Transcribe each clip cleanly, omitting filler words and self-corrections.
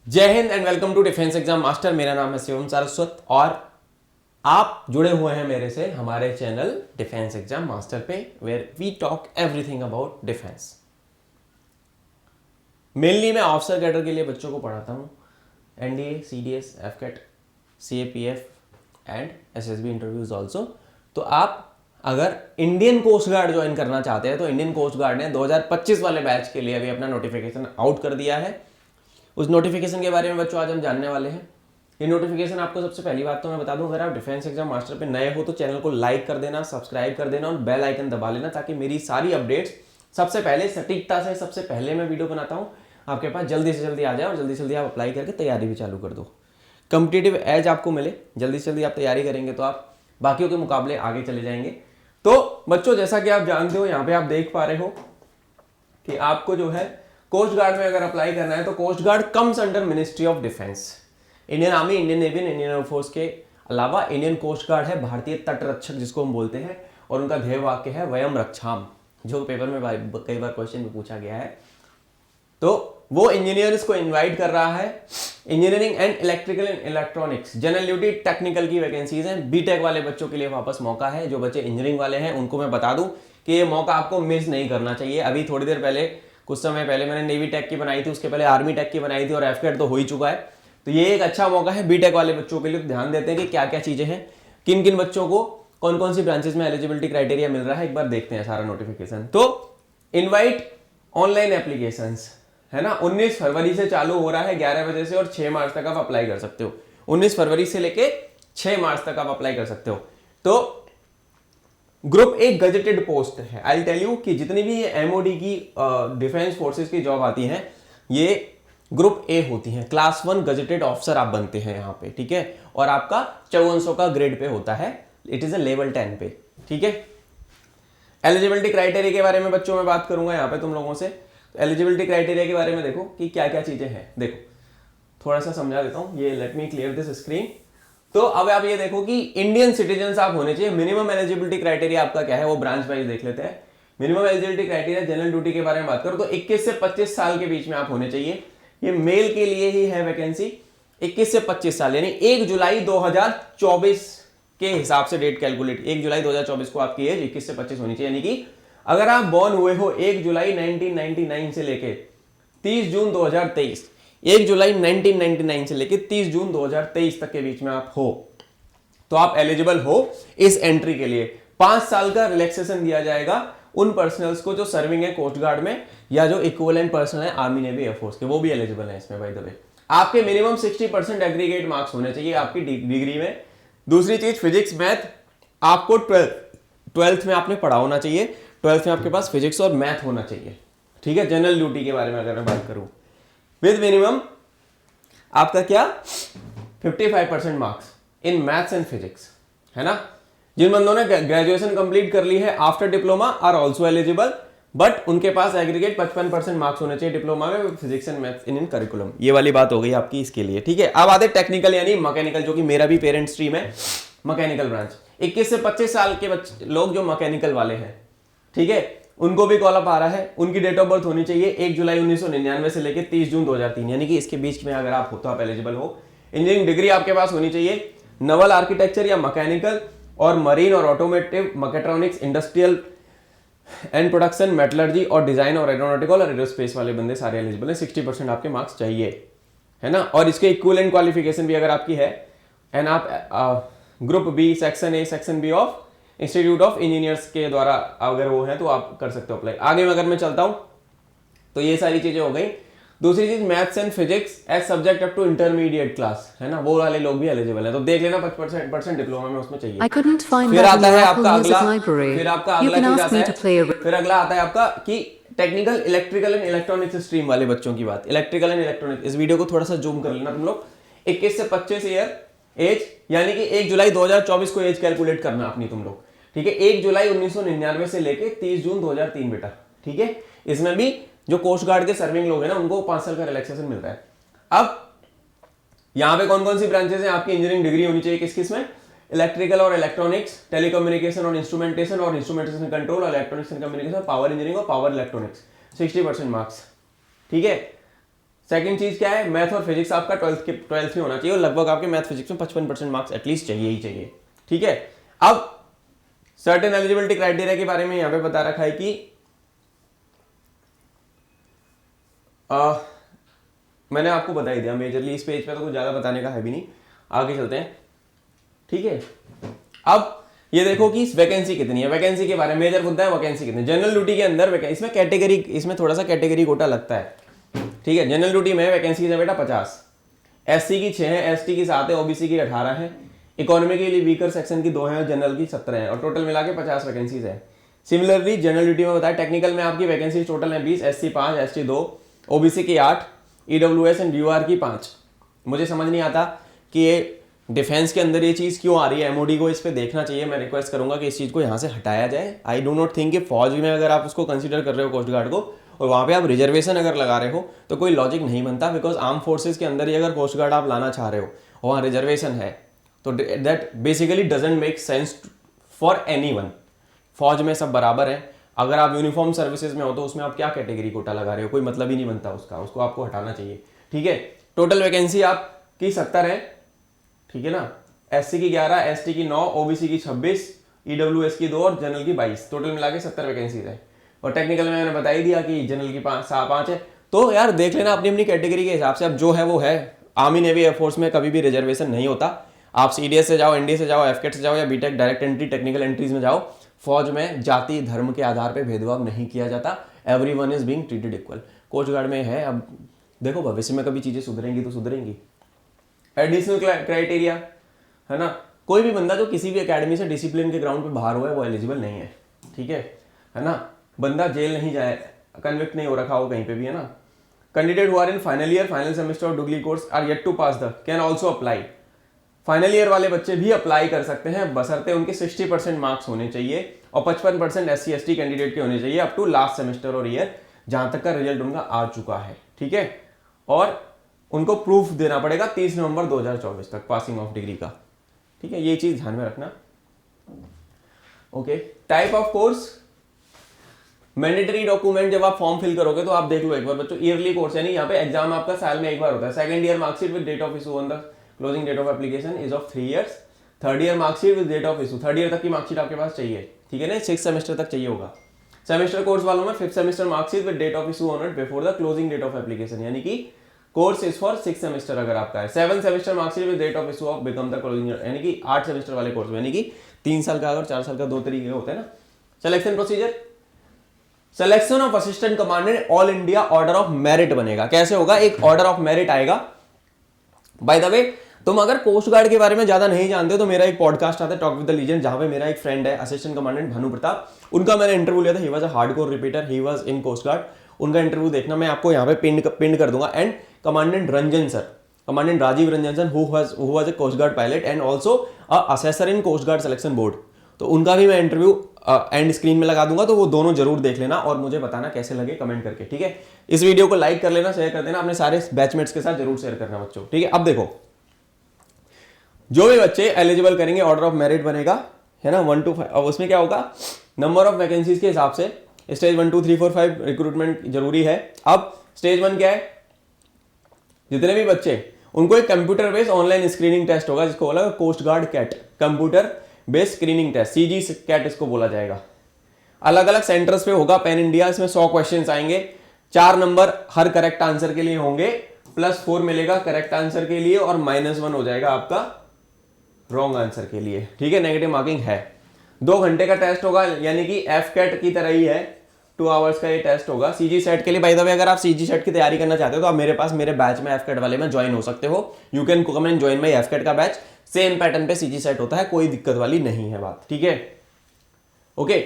जय हिंद and welcome to defence exam master. मेरा नाम है शिवम सारस्वत और आप जुड़े हुए हैं मेरे से हमारे चैनल डिफेंस एग्जाम मास्टर पे, where we talk everything about defence. Mainly मैं ऑफिसर कैडर के लिए बच्चों को पढ़ाता हूँ, NDA, CDS, AFCAT, CAPF and SSB interviews also. तो आप अगर इंडियन कोस्ट गार्ड ज्वाइन करना चाहते हैं तो इंडियन कोस्ट गार्ड ने 2025 वाले बैच के लिए अभी अपना नोटिफिकेशन आउट कर दिया है। उस नोटिफिकेशन के बारे में बच्चों आज हम जानने वाले हैं। ये नोटिफिकेशन आपको सबसे पहली बात तो मैं बता दूं, अगर आप डिफेंस एग्जाम मास्टर पे नए हो तो चैनल को लाइक कर देना, सब्सक्राइब कर देना और बेल आइकन दबा लेना, ताकि मेरी सारी अपडेट्स सबसे पहले सटीकता से सबसे पहले मैं वीडियो बनाता हूं आपके पास जल्दी से जल्दी आ जाए और जल्दी से जल्दी आप अप्लाई करके तैयारी भी चालू कर दो, कॉम्पिटिटिव एज आपको मिले। जल्दी से जल्दी आप तैयारी करेंगे तो आप बाकियों के मुकाबले आगे चले जाएंगे। तो बच्चों, जैसा कि आप जानते हो, यहाँ पे आप देख पा रहे हो कि आपको जो है कोस्ट गार्ड में अगर अप्लाई करना है तो coast guard comes under ministry of defence. Indian army, Indian navy, Indian air force के अलावा इंडियन कोस्ट गार्ड है भारतीय तट रक्षक जिसको हम बोलते हैं, और उनका ध्येय वाक्य है वयम रक्षाम, जो पेपर में कई बार क्वेश्चन में पूछा गया है। तो वो इंजीनियर्स को इनवाइट कर रहा है। Engineering and electrical and electronics general duty technical की वैकेंसीज हैं। बीटेक वाले बच्चों के लिए वापस मौका है। जो बच्चे इंजीनियरिंग वाले हैं उनको मैं बता दूं कि ये मौका आपको मिस नहीं करना चाहिए। अभी थोड़ी देर पहले, कुछ समय पहले मैंने नेवी टेक की बनाई थी, उसके पहले आर्मी टेक की बनाई थी और एफकेट तो हो ही चुका है। तो ये एक अच्छा मौका है बीटेक वाले बच्चों के लिए। ध्यान देते हैं कि क्या क्या चीजें हैं, किन किन बच्चों को कौन कौन सी ब्रांचेस में एलिजिबिलिटी क्राइटेरिया मिल रहा है, एक बार देखते हैं सारा नोटिफिकेशन। तो इनवाइट ऑनलाइन एप्लीकेशंस है ना, 19 फरवरी से चालू हो रहा है 11 बजे से, और 6 मार्च तक आप अप्लाई कर सकते हो। 19 फरवरी से लेके 6 मार्च तक आप अप्लाई कर सकते हो। तो ग्रुप एक गजेटेड पोस्ट है। आई टेल यू कि जितनी भी एमओडी की डिफेंस फोर्सेस की जॉब आती हैं, ये ग्रुप ए होती हैं। क्लास 1 गजेटेड ऑफिसर आप बनते हैं यहाँ पे, ठीक है। और आपका 5400 का ग्रेड पे होता है, इट इज अ लेवल 10 पे, ठीक है। एलिजिबिलिटी क्राइटेरिया के बारे में बच्चों में बात करूंगा यहाँ पे तुम लोगों से। तो एलिजिबिलिटी क्राइटेरिया के बारे में देखो कि क्या क्या चीजें हैं। देखो थोड़ा सा समझा देता हूँ, ये let me clear this screen. तो अब आप ये देखो कि इंडियन सिटीजन आप होने चाहिए। मिनिमम एलिजिबिलिटी क्राइटेरिया आपका क्या है वो ब्रांच वाइज देख लेते हैं। Minimum eligibility criteria general duty के बारे में बात करो तो 21 से 25 साल के बीच में आप होने चाहिए। ये मेल के लिए ही है वैकेंसी। 21 से 25 साल यानी 1 जुलाई 2024 के हिसाब से डेट कैलकुलेट, 1 जुलाई 2024 को आपकी एज 21 से 25 होनी चाहिए। यानी कि अगर आप बॉर्न हुए हो 1 जुलाई 1999 से लेके 30 जून 2023, 1 जुलाई 1999 से लेकर 30 जून 2023 तक के बीच में आप हो तो आप एलिजिबल हो इस एंट्री के लिए। 5 साल का रिलैक्सेशन दिया जाएगा उन पर्सनल्स को जो सर्विंग है कोस्ट गार्ड में, या जो इक्विवेलेंट पर्सनल है आर्मी नेवी एयरफोर्स के, वो भी एलिजिबल है इसमें। बाय द वे, आपके मिनिमम 60% एग्रीगेट मार्क्स होने चाहिए आपकी डिग्री में। दूसरी चीज, फिजिक्स मैथ आपको 12th में आपने पढ़ा होना चाहिए। 12th में आपके पास फिजिक्स और मैथ होना चाहिए, ठीक है। जनरल ड्यूटी के बारे में अगर मैं बात करूं, विद मिनिमम आपका क्या 55% marks in maths and physics, है ना। जिन बंदों ने ग्रेजुएशन कंप्लीट कर ली है after diploma are also eligible, but उनके पास एग्रीगेट 55% मार्क्स होने चाहिए डिप्लोमा में physics and maths in curriculum. ये वाली बात हो गई आपकी इसके लिए, ठीक है। अब आते टेक्निकल यानी मैकेनिकल, जो कि मेरा भी पेरेंट स्ट्रीम है, मैकेनिकल ब्रांच। 21 से 25 साल के लोग जो मैकेनिकल वाले हैं, ठीक है, उनको भी कॉल अप आ रहा है। उनकी डेट ऑफ बर्थ होनी चाहिए 1 जुलाई 1999 से लेकर 30 जून 2003, यानी कि इसके बीच में अगर आप हो तो आप एलिजिबल हो। इंजीनियरिंग डिग्री आपके पास होनी चाहिए नवल आर्किटेक्चर या मैकेनिकल और मरीन और automotive, mechatronics, industrial and production, metallurgy और डिजाइन और एरोनॉटिकल और एरोस्पेस वाले बंदे सारे एलिजिबल है। 60% आपके मार्क्स चाहिए, है ना। और इसके इक्विवेलेंट क्वालिफिकेशन भी अगर आपकी है, एंड आप group B, section A, section B of institute of engineers के द्वारा अगर वो है तो आप कर सकते हो अप्लाई। आगे में अगर मैं चलता हूं तो ये सारी चीजें हो गई। दूसरी चीज, maths and physics as subject up to intermediate class, है ना, वो वाले लोग भी एलिजिबल है। तो देख लेना 55% डिप्लोमा में उसमें चाहिए। फिर आता है आपका अगला, फिर अगला आता है आपका कि technical, electrical and electronics stream वाले बच्चों की बात। इलेक्ट्रिकल एंड इलेक्ट्रॉनिक्स, इस वीडियो को थोड़ा सा जूम कर लेना तुम लोग। 21 से 25 ईयर एज, यानी कि 1 जुलाई 2024 को एज कैलकुलेट करना अपनी तुम लोग, ठीक है। 1 जुलाई 1999 से लेके 30 जून 2003 बेटा, ठीक है। इसमें भी जो कोस्ट गार्ड के सर्विंग लोग हैं ना, उनको 5 साल का रिलैक्सेशन मिलता है। अब यहां पे कौन कौन सी ब्रांचेस हैं, आपकी इंजीनियरिंग डिग्री होनी चाहिए किस किस में, इलेक्ट्रिकल और इलेक्ट्रॉनिक्स, टेलीकम्युनिकेशन और इंस्ट्रूमेंटेशन कंट्रोल, और electronics and communication, power engineering और पावर इलेक्ट्रॉनिक्स, 60% मार्क्स, ठीक है। सेकंड चीज क्या है, मैथ और फिजिक्स आपका 12th में होना चाहिए, और लगभग आपके मैथ फिजिक्स में 55% मार्क्स एटलीस्ट चाहिए ही चाहिए। ठीक है, अब सर्टेन एलिजिबिलिटी क्राइटेरिया के बारे में यहां पे बता रखा है कि मैंने आपको बता ही दिया मेजरली, इस पेज पे तो कुछ ज्यादा बताने का है भी नहीं, आगे चलते हैं। ठीक है, अब ये देखो कि वैकेंसी कितनी है, वैकेंसी के बारे में मेजर मुद्दा है वैकेंसी कितनी। जनरल ड्यूटी के अंदर इसमें कैटेगरी, इसमें थोड़ा सा कैटेगरी कोटा लगता है। ठीक है, जनरल ड्यूटी में वैकेंसी है बेटा 50, एससी की 6 है, एसटी की 7 है, ओबीसी की 18 है, इकोनॉमी के लिए वीकर सेक्शन की 2 है, जनरल की 17 है, और टोटल मिला के 50 वैकेंसीज है। सिमिलरली जनरल ड्यूटी में बताया, टेक्निकल में आपकी वैकेंसी टोटल है 20, एससी 5, एसटी 2, ओबीसी की 8, ईडब्ल्यूएस एंड यूआर की 5। मुझे समझ नहीं आता कि ये डिफेंस के अंदर ये चीज़ क्यों आ रही है, एमओडी को इस पे देखना चाहिए। मैं रिक्वेस्ट करूंगा कि इस चीज़ को यहाँ से हटाया जाए। आई डो नॉट थिंक कि फौज में अगर आप उसको कंसीडर कर रहे हो कोस्ट गार्ड को, और वहाँ पे आप रिजर्वेशन अगर लगा रहे हो, तो कोई लॉजिक नहीं बनता, बिकॉज आर्म फोर्सेज के अंदर ही अगर कोस्ट गार्ड आप लाना चाह रहे हो और वहाँ रिजर्वेशन है, तो that basically doesn't make sense for anyone. फौज में सब बराबर है, अगर आप यूनिफॉर्म सर्विसेज में हो तो उसमें आप क्या कैटेगरी कोटा लगा रहे हो, कोई मतलब ही नहीं बनता उसका, उसको आपको हटाना चाहिए। ठीक है, टोटल वैकेंसी आपकी 70 है, ठीक है ना, एससी की 11, एसटी की 9, ओबीसी की 26, ईडब्ल्यूएस की 2 और जनरल की 22, टोटल मिला के 70 वैकेंसीज है। और टेक्निकल में मैंने बता ही दिया कि जनरल की 5 है। तो यार देख लेना अपनी अपनी कैटेगरी के हिसाब से, अब जो है वो है। आर्मी नेवी एयरफोर्स में कभी भी रिजर्वेशन नहीं होता। आप सीडीएस से जाओ, एनडीए से जाओ, एफकेट से जाओ या B tech direct entry technical entries में जाओ, फौज में जाति धर्म के आधार पर भेदभाव नहीं किया जाता। Everyone is being treated equal. Coast guard में है, अब देखो भविष्य में कभी चीजें सुधरेंगी तो सुधरेंगी। एडिशनल क्राइटेरिया है ना, कोई भी बंदा जो किसी भी एकेडमी से डिसिप्लिन के ग्राउंड पे बाहर हुआ है वो एलिजिबल नहीं है। ठीक है ना, बंदा जेल नहीं जाए, कन्विक्ट नहीं हो रखा हो कहीं पे भी, है ना। Candidate who are in final year, final semester or degree course are yet to pass they can also apply. Final year वाले बच्चे भी अप्लाई कर सकते हैं, बशर्ते उनके 60% मार्क्स होने चाहिए और 55% SC ST कैंडिडेट के होने चाहिए अप टू लास्ट सेमेस्टर और ईयर, जहां तक का रिजल्ट उनका आ चुका है। ठीक है, और उनको प्रूफ देना पड़ेगा 30 नवंबर 2024 तक पासिंग ऑफ डिग्री का। ठीक है, ये चीज ध्यान में रखना। Okay, type of course, mandatory document जब आप फॉर्म फिल करोगे तो आप देख लो एक बार बच्चों, ईयरली कोर्स यानी यहाँ पे एग्जाम आपका साल में एक बार होता है। Second year marksheet with date of issue on the closing date of application is of 3 years। Third year marksheet with date of issue, third year तक की मार्कशीट आपके पास चाहिए। ठीक है ना, 6 सेमेस्टर तक चाहिए होगा। सेमेस्टर कोर्स वालों में 5th semester marksheet with date of issue on it before the closing date of application, यानी कि कोर्स इज फॉर 6 सेमेस्टर अगर आपका है। 7th semester marksheet with date of issue of become the closing, यानी कि 8 semester वाले course में, यानी कि 3 साल का अगर 4 साल का 2 तरीके होते हैं ना। Selection procedure, selection of assistant commandant all India order of merit बनेगा। कैसे होगा, एक ऑर्डर ऑफ मेरिट आएगा। बाय द वे, तुम अगर कोस्ट गार्ड के बारे में ज्यादा नहीं जानते तो मेरा एक पॉडकास्ट आता है टॉक विद द लीजेंड, जहां पे मेरा एक फ्रेंड है असिस्टेंट कमांडेंट भानु प्रताप, उनका मैंने इंटरव्यू लिया था। He was a hardcore repeater, he was in coast guard. उनका इंटरव्यू देखना, मैं आपको यहाँ पे पिन कर दूंगा। And commandant Ranjan sir, commandant Rajiv Ranjan sir, who was a coast guard pilot and also a assessor in coast guard selection board, तो उनका भी मैं इंटरव्यू एंड स्क्रीन में लगा दूंगा, तो वो दोनों जरूर देख लेना और मुझे बताना कैसे लगे कमेंट करके। ठीक है, इस वीडियो को लाइक कर लेना, शेयर कर देना, अपने सारे बैचमेट्स के साथ जरूर शेयर करना बच्चों। ठीक है, अब देखो जो भी बच्चे एलिजिबल करेंगे ऑर्डर ऑफ मेरिट बनेगा, है ना, 1 to 5। अब उसमें क्या होगा, नंबर ऑफ वैकेंसीज के हिसाब से स्टेज 1 2 3 4 5 रिक्रूटमेंट जरूरी है। अब स्टेज 1 क्या है, जितने भी बच्चे उनको एक computer based online screening test होगा, जिसको बोला coast guard CAT, computer based screening test, CG CAT इसको बोला जाएगा। अलग अलग सेंटर्स पे होगा पैन इंडिया। इसमें 100 क्वेश्चंस आएंगे, 4 नंबर हर करेक्ट आंसर के लिए होंगे, +4 मिलेगा करेक्ट आंसर के लिए और -1 हो जाएगा आपका रॉन्ग आंसर के लिए। ठीक है, नेगेटिव मार्किंग है। 2 घंटे का टेस्ट होगा, यानी कि FCAT की तरह ही है, 2 आवर्स का ये टेस्ट होगा। CG सेट के लिए बाय द वे, अगर आप CG सेट की तैयारी करना चाहते हो तो आप मेरे पास मेरे बैच में FCAT वाले में ज्वाइन हो सकते हो। You can come and join my FCAT का बैच, सेम पैटर्न पे CG सेट होता है, कोई दिक्कत वाली नहीं है बात। ठीक है, ओके।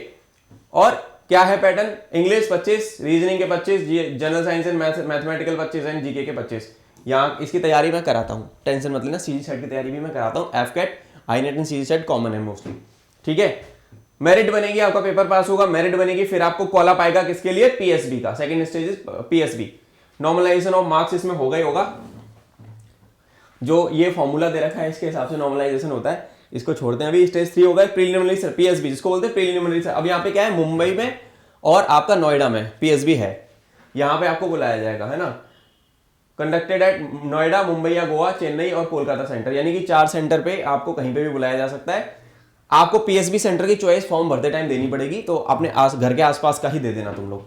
और क्या है पैटर्न, इंग्लिश 25, रीजनिंग के 25, general science and mathematical 25 and GK के 25। यहाँ इसकी तैयारी मैं कराता हूँ, टेंशन मत लेना, CG सेट की तैयारी भी मैं कराता हूँ। FCAT, INET and CG set common है मोस्टली। ठीक है, मेरिट बनेगी, आपका पेपर पास होगा, मेरिट बनेगी, फिर आपको कॉल अप आएगा किसके लिए, PSB का। Second stage is PSB। Normalisation of marks इसमें होगा ही होगा, जो ये फॉर्मूला दे रखा है इसके हिसाब से नॉर्मलाइजेशन होता है। इसको छोड़ते हैं, अभी स्टेज 3 होगा प्रीलिमिनरी PSB, जिसको बोलते हैं प्रीलिमिनरी। अब यहाँ पे क्या है, मुंबई में और आपका नोएडा में PSB है, यहाँ पे आपको बुलाया जाएगा, है ना। कंडक्टेड एट नोएडा, मुंबई या गोवा, चेन्नई और कोलकाता सेंटर, यानी कि 4 सेंटर पे आपको कहीं पे भी बुलाया जा सकता है। आपको पीएसबी सेंटर की चॉइस फॉर्म भरते टाइम देनी पड़ेगी, तो अपने घर के आसपास का ही दे देना तुम लोग।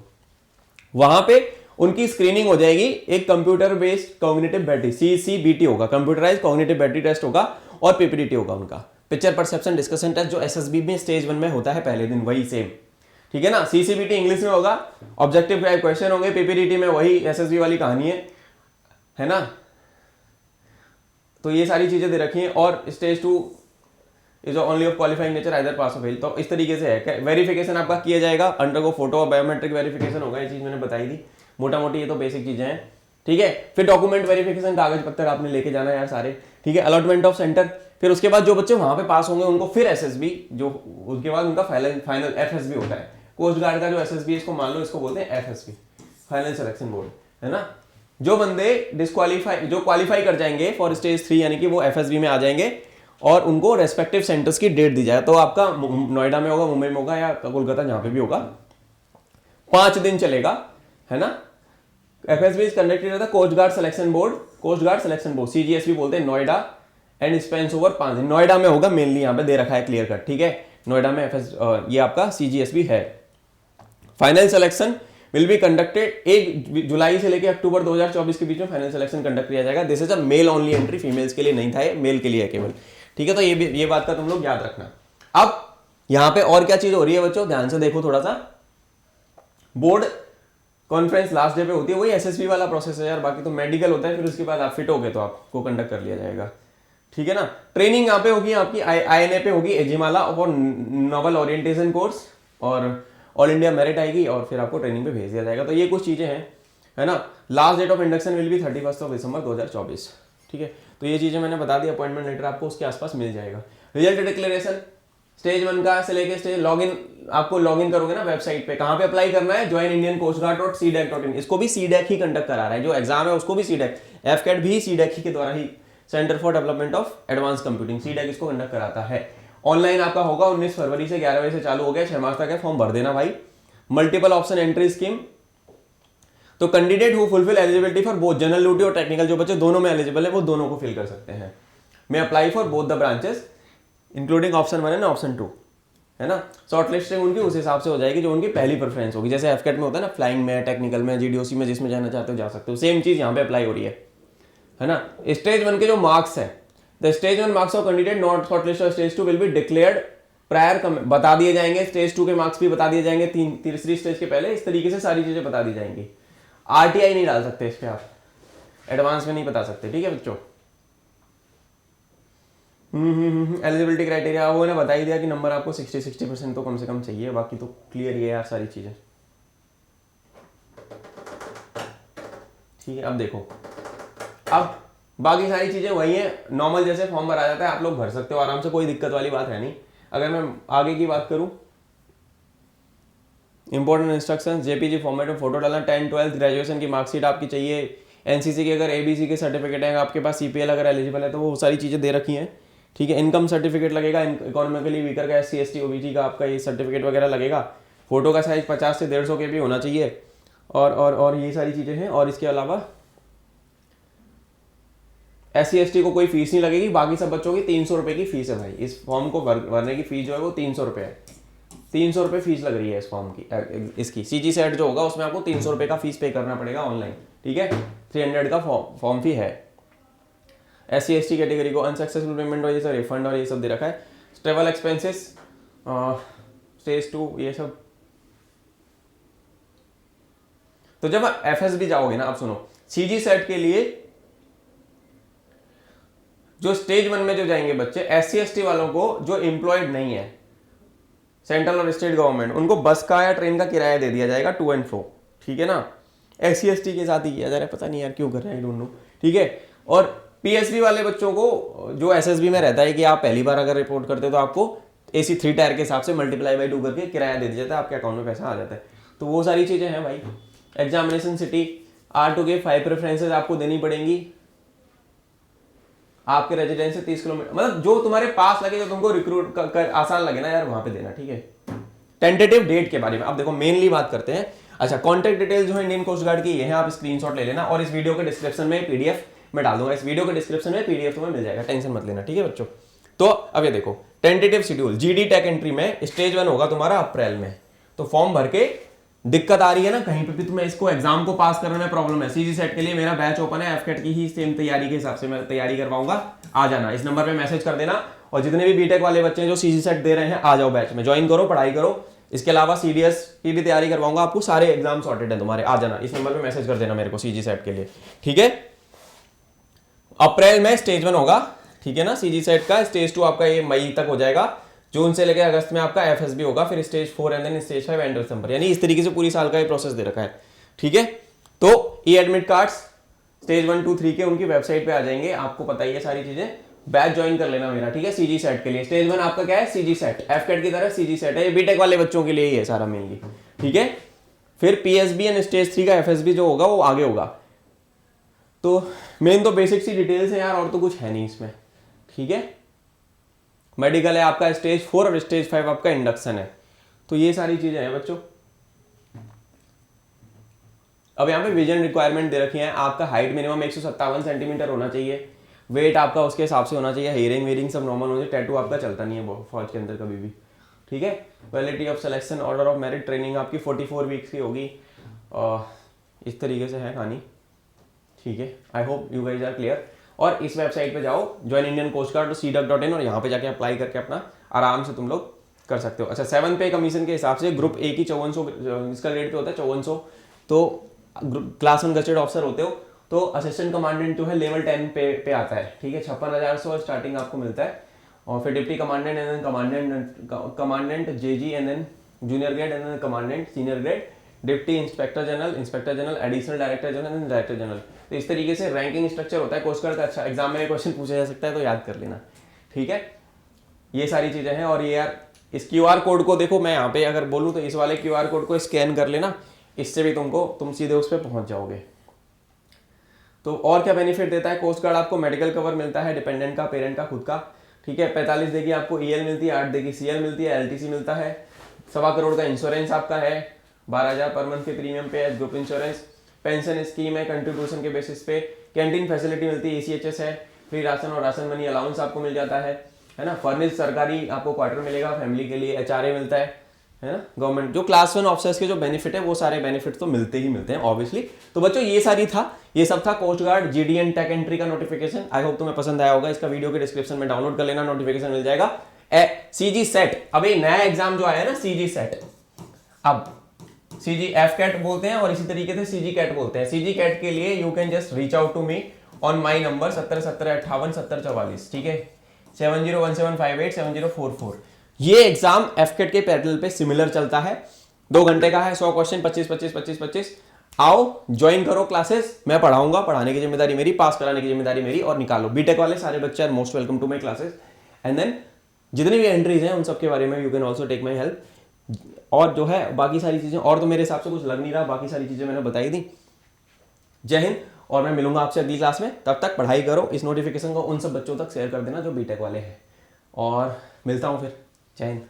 वहां पे उनकी स्क्रीनिंग हो जाएगी, एक computer based cognitive battery CCBT होगा, कंप्यूटराइज कॉग्निटिव बैटरी टेस्ट होगा, और PPDT होगा उनका, पिक्चर परसेप्शन डिस्कशन टेस्ट, जो SSB में स्टेज 1 में होता है पहले दिन, वही सेम, ठीक है ना। CCBT इंग्लिश में होगा, ऑब्जेक्टिव टाइप क्वेश्चन होंगे, PPDT में वही SSB वाली कहानी है ना। तो ये सारी चीजें दे रखी हैं। और stage 2 is only of qualifying nature, either pass or fail. तो इस तरीके से है, वेरिफिकेशन आपका किया जाएगा, अंडरगो फोटो और बायोमेट्रिक वेरिफिकेशन होगा, ये चीज मैंने बताई थी मोटा मोटी, ये तो बेसिक चीजें हैं, ठीक है। फिर डॉक्यूमेंट वेरिफिकेशन, कागज पत्तर आपने लेके जाना है यार सारे, ठीक है। अलॉटमेंट ऑफ सेंटर, फिर उसके बाद जो बच्चे वहां पे पास होंगे उनको फिर SSB, जो उसके बाद उनका फाइनल FSB होता है, कोस्ट गार्ड का जो SSB, इसको मान लो, इसको बोलते हैं FSB, फाइनल सिलेक्शन बोर्ड, है ना। जो बंदे डिस्क्वालीफाई, जो क्वालिफाई कर जाएंगे फॉर स्टेज 3, यानी कि वो FSB में आ जाएंगे, और उनको रेस्पेक्टिव सेंटर्स की डेट दी जाए, तो आपका नोएडा में होगा, मुंबई में होगा, या कोलकाता, जहां पे भी होगा, 5 दिन चलेगा, है ना। FSB is conducted by the coast guard selection board, coast guard selection board, CGSB बोलते हैं, नोएडा, एंड स्पेंस ओवर 5 दिन। नोएडा में होगा मेनली, यहाँ पे दे रखा है क्लियर कट, ठीक है। नोएडा में ये आपका CGSB है। Final selection will be conducted 1 जुलाई से लेकर अक्टूबर 2024 के बीच में फाइनल सिलेक्शन कंडक्ट किया जाएगा। This is a male only entry, females के लिए नहीं था, मेल के लिए है केवल, ठीक है। तो ये बात का तुम लोग याद रखना। अब यहां पे और क्या चीज हो रही है बच्चों, ध्यान से देखो थोड़ा सा। बोर्ड कॉन्फ्रेंस लास्ट डे पे होती है, वही SSB वाला प्रोसेस है यार, बाकी तो मेडिकल होता है, फिर उसके बाद आप फिट हो गए तो आपको कंडक्ट कर लिया जाएगा, ठीक है ना। ट्रेनिंग यहाँ पे होगी आपकी INA पे होगी, एजिमाला और नोबल ओरिएंटेशन कोर्स, और ऑल इंडिया मेरिट आएगी, और फिर आपको ट्रेनिंग पे भेज दिया जाएगा। तो ये कुछ चीजें हैं, है ना। Last date of induction will be 31 December 2024, ठीक है। तो ये चीजें मैंने बता दी, अपॉइंटमेंट लेटर आपको उसके आसपास मिल जाएगा। रिजल्ट डिक्लेरेशन स्टेज 1 का से लेके स्टेज लॉगिन, आपको लॉगिन करोगे ना वेबसाइट पे, कहाँ पे अप्लाई करना है, join Indian coast guard .cdac.in, इसको भी CDAC ही कंडक्ट करा रहा है, जो एग्जाम है उसको भी CDAC, FCAT भी CDAC ही के द्वारा ही, centre for development of advance computing, CDAC इसको कंडक्ट कराता है। ऑनलाइन आपका होगा 19 फरवरी से, 11 बजे से चालू हो गया, 6 मार्च तक है, फॉर्म भर देना भाई। मल्टीपल ऑप्शन एंट्री स्कीम, तो candidate who fulfil eligibility for both general duty और टेक्निकल, जो बच्चे दोनों में एलिजिबल है वो दोनों को फिल कर सकते हैं। मैं apply for both the branches including option 1 and option 2, है ना। शॉर्ट लिस्टिंग उनकी उस हिसाब से हो जाएगी जो उनकी पहली प्रेफरेंस होगी, जैसे FCAT में होता है ना, फ्लाइंग में, टेक्निकल में, GDOC में, जिसमें जाना चाहते हो जा सकते हो, सेम चीज यहाँ पे अप्लाई हो रही है ना। स्टेज 1 के जो मार्क्स है, the stage 1 marks of candidate not shortlist or stage 2 will be declared prior, बता दिए जाएंगे, स्टेज 2 के मार्क्स भी बता दिए जाएंगे, तीसरी स्टेज के पहले, इस तरीके से सारी चीजें बता दी जाएंगी। RTI नहीं डाल सकते इस पे, आप एडवांस में नहीं बता सकते, ठीक है बच्चों। एलिजिबिलिटी क्राइटेरिया वो ने बता ही दिया कि नंबर आपको 60% तो कम से कम चाहिए, बाकी तो क्लियर ही है यार सारी चीजें, ठीक है। अब देखो, अब बाकी सारी चीजें वही है, नॉर्मल जैसे फॉर्म भरा जाता है आप लोग भर सकते हो आराम से, कोई दिक्कत वाली बात है नहीं। अगर मैं आगे की बात करूं, इंपॉर्टेंट इंस्ट्रक्शंस, JPG फॉर्मेट में फोटो डालना, 10, 12 ग्रेजुएशन की मार्कशीट आपकी चाहिए, NCC के अगर ABC के सर्टिफिकेट है आपके पास, CPL अगर एलिजिबल है तो वो सारी चीज़ें दे रखी हैं, ठीक है। इनकम सर्टिफिकेट लगेगा, इकोनॉमिकली वीकर का SC ST OBC का आपका ये सर्टिफिकेट वगैरह लगेगा। फोटो का साइज 50 से 150 के भी होना चाहिए, और ये सारी चीज़ें हैं। और इसके अलावा SC ST को कोई फीस नहीं लगेगी, बाकी सब बच्चों की 300 रुपये की फीस है भाई। इस फॉर्म को भरने की फीस जो है वो 300 रुपये है, 300 रुपये फीस लग रही है इस फॉर्म की। इसकी CG सेट जो होगा उसमें आपको 300 रुपये का फीस पे करना पड़ेगा ऑनलाइन, ठीक है। 300 का फॉर्म फी है। SC ST कैटेगरी को अनसक्सेसफुल पेमेंट और ये सब रिफंड और ये सब दे रखा है। ट्रेवल एक्सपेंसेस, स्टेज 2, ये सब। तो जब FSB जाओगे ना, आप सुनो, CG सेट के लिए जो स्टेज 1 में जो जाएंगे बच्चे, SC ST वालों को जो एम्प्लॉयड नहीं है, सेंट्रल और स्टेट गवर्नमेंट, उनको बस का या ट्रेन का किराया दे दिया जाएगा टू एंड फ्रो, ठीक है ना। SC ST के साथ ही किया जा रहा है, पता नहीं यार क्यों कर रहे हैं, डोंट नो, ठीक है। और PSB वाले बच्चों को जो SSB में रहता है कि आप पहली बार अगर रिपोर्ट करते हो तो आपको AC 3 टायर के हिसाब से मल्टीप्लाई बाई 2 करके किराया दे दिया जाता है, आपके अकाउंट में पैसा आ जाता है। तो वो सारी चीजें हैं भाई। एग्जामिनेशन सिटी, R2 के 5 प्रेफरेंसेज आपको देनी पड़ेंगी, आपके रेजिडेंस से 30 किलोमीटर, मतलब जो तुम्हारे पास लगे, जो तुमको रिक्रूट कर आसान लगे ना यार, वहां पे देना, ठीक है। टेंटेटिव डेट के बारे में अब देखो, मेनली बात करते हैं। अच्छा, कॉन्टैक्ट डिटेल जो है इंडियन कोस्ट गार्ड की ये है, आप स्क्रीनशॉट ले लेना और इस वीडियो के डिस्क्रिप्शन में पीडीएफ मैं डाल दूंगा, इस वीडियो के डिस्क्रिप्शन में पीडीएफ तुम्हें मिल जाएगा, टेंशन मत लेना, ठीक है बच्चों। तो अब ये देखो tentative schedule GD tech entry में स्टेज 1 होगा तुम्हारा अप्रैल में, तो फॉर्म भर के दिक्कत आ रही है ना कहीं पे भी तुम्हें इसको एग्जाम को पास करने में प्रॉब्लम है, सीजी सेट के लिए मेरा बैच ओपन है, एफकेट की ही सेम तैयारी के हिसाब से मैं तैयारी करवाऊंगा, आ जाना, इस नंबर पे मैसेज कर देना। और जितने भी बीटेक वाले बच्चे हैं जो सीजी सेट दे रहे हैं आ जाओ बैच में, ज्वाइन करो, पढ़ाई करो। इसके अलावा सीडीएस की भी तैयारी करवाऊंगा आपको, सारे एग्जाम सॉर्टेड है तुम्हारे, आ जाना, इस नंबर पे मैसेज कर देना मेरे को सीजी सेट के लिए, ठीक है। अप्रैल में स्टेज 1 होगा, ठीक है ना, सीजी सेट का। स्टेज 2 आपका ये मई तक हो जाएगा, जून से लेकर अगस्त में आपका एफएसबी होगा, फिर stage 4 and then stage 5 and December, यानी इस तरीके से पूरी साल का ये प्रोसेस दे रखा है, ठीक है। तो ई एडमिट कार्ड्स स्टेज 1, 2, 3 के उनकी वेबसाइट पे आ जाएंगे, आपको पता ही है सारी चीजें, बैच ज्वाइन कर लेना मेरा, ठीक है। सीजी सेट के लिए स्टेज 1 आपका क्या है, सीजी सेट, एफकेट की तरह सीजी सेट है, ये बीटेक वाले बच्चों के लिए ही है सारा मेनली, ठीक है। फिर पीएसबी एंड स्टेज 3 का एफएसबी जो होगा वो आगे होगा। तो मेन तो बेसिक सी डिटेल्स है यार, और तो कुछ है नहीं इसमें, ठीक है। मेडिकल है आपका स्टेज 4 और स्टेज 5 आपका इंडक्शन है, तो ये सारी चीजें हैं बच्चों। अब यहाँ पे विजन रिक्वायरमेंट दे रखी है, आपका हाइट मिनिमम 157 सेंटीमीटर होना चाहिए, वेट आपका उसके हिसाब से होना चाहिए, हेयरिंग वेयरिंग सब नॉर्मल होना चाहिए, टैटू आपका चलता नहीं है फौज के अंदर कभी भी, ठीक है। Validity of selection, order of merit, training आपकी 44 वीक्स की होगी, और इस तरीके से है कहानी, ठीक है। I hope you guys are clear. और इस वेबसाइट पे जाओ, join Indian coast guard cduck.in, और यहाँ पे जाके अप्लाई करके अपना आराम से तुम लोग कर सकते हो। अच्छा, 7 पे कमीशन के हिसाब से ग्रुप ए की 5400 इसका रेट पे होता है 5400, तो क्लास 1 गजेटेड ऑफिसर होते हो तो असिस्टेंट कमांडेंट जो है लेवल 10 पे आता है, ठीक है। 56,100 स्टार्टिंग आपको मिलता है, और फिर deputy commandant and then commandant JG and then junior grade and then commandant senior grade, deputy inspector general, additional director general and director general. तो इस तरीके से रैंकिंग स्ट्रक्चर होता है कोस्ट गार्ड का। अच्छा, एग्जाम में क्वेश्चन पूछा जा सकता है तो याद कर लेना, ठीक है। ये सारी चीजें हैं। और ये यार इस क्यूआर कोड को देखो, मैं यहाँ पे अगर बोलूँ तो इस वाले क्यूआर कोड को स्कैन कर लेना, इससे भी तुम सीधे उस पर पहुंच जाओगे। तो और क्या बेनिफिट देता है कोस्ट गार्ड आपको, मेडिकल कवर मिलता है डिपेंडेंट का, पेरेंट का, खुद का, ठीक है। 45 देगी आपको ईएल मिलती है, 8 देगी सीएल मिलती है, एलटीसी मिलता है, 1.25 करोड़ का इंश्योरेंस आपका है, 12,000 पर मंथ के प्रीमियम पे है, ग्रुप इंश्योरेंस, पेंशन स्कीम है कंट्रीब्यूशन के बेसिस पे, कैंटीन फैसिलिटी मिलती है, ईसीएचएस है, फ्री राशन और राशन मनी अलाउंस आपको मिल जाता है ना। फर्निश सरकारी आपको क्वार्टर मिलेगा फैमिली के लिए, एचआरए मिलता है ना। गवर्नमेंट जो क्लास 1 ऑफिसर्स के जो बेनिफिट है वो सारे बेनिफिट तो मिलते ही मिलते हैं ऑब्वियसली। तो बच्चों ये सब था coast guard GD and tech entry का नोटिफिकेशन। आई होप तुम्हें पसंद आया होगा, इसका वीडियो के डिस्क्रिप्शन में डाउनलोड कर लेना, नोटिफिकेशन मिल जाएगा। सीजी सेट, अब ये नया एग्जाम जो आया है ना सीजी सेट, अब सीजी एफ कैट बोलते हैं और इसी तरीके से सीजी कैट बोलते हैं। सीजी कैट के लिए you can just reach out to me on my number 7070587044, ठीक है, 7017587044। ये एग्जाम एफ कैट के पैरेलल पे सिमिलर चलता है, 2 घंटे का है, 100 क्वेश्चन, 25-25-25-25। आओ ज्वाइन करो क्लासेस, मैं पढ़ाऊंगा, पढ़ाने की जिम्मेदारी मेरी, पास कराने की जिम्मेदारी मेरी, और निकालो। बीटेक वाले सारे बच्चे are most welcome to my classes. And then जितनी भी एंट्रीज हैं उन सबके बारे में you can also take my help. और जो है बाकी सारी चीजें, और तो मेरे हिसाब से कुछ लग नहीं रहा, बाकी सारी चीजें मैंने बताई दी। जय हिंद, और मैं मिलूंगा आपसे अगली क्लास में। तब तक पढ़ाई करो, इस नोटिफिकेशन को उन सब बच्चों तक शेयर कर देना जो बीटेक वाले हैं, और मिलता हूं फिर। जय हिंद।